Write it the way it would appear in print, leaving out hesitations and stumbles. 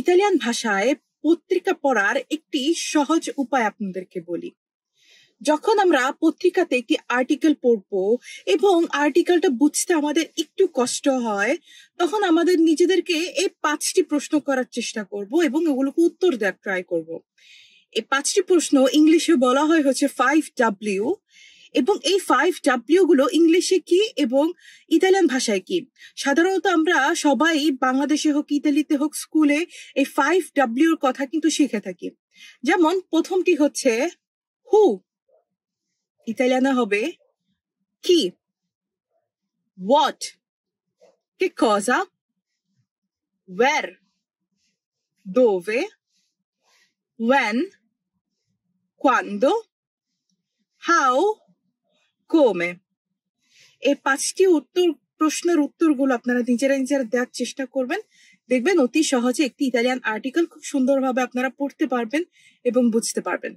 Italian ভাষায় পত্রিকা পড়ার একটি সহজ উপায় আপনাদেরকে বলি। যখন আমরা পত্রিকাতে একটি আর্টিকেল পড়বো এবং আর্টিকেলটা বুঝতে আমাদের একটু কষ্ট হয়, তখন আমাদের নিজেদেরকে এই 5টি প্রশ্ন করার চেষ্টা করব এবং ওগুলোকে উত্তর দেওয়ার ট্রাই করব। এই 5টি প্রশ্ন ইংলিশে বলা হয় হচ্ছে 5W, এবং এই 5W গুলো ইংলিশে কি এবং ইতালিয়ান ভাষায় কি। সাধারণত আমরা সবাই বাংলাদেশে হোক ইতালিতে হোক স্কুলে এই 5W এর কথা কিন্তু শিখে থাকি। যেমন প্রথমটি হচ্ছে হু, ইতালিয়ানে হবে কি। What, che cosa. Where, dove. When, quando. How, come. এই 5টি প্রশ্নের উত্তরগুলো আপনারা নিজেরা দেওয়ার চেষ্টা করবেন। দেখবেন অতি সহজে একটি ইতালিয়ান আর্টিকেল খুব সুন্দরভাবে আপনারা পড়তে পারবেন এবং বুঝতে পারবেন।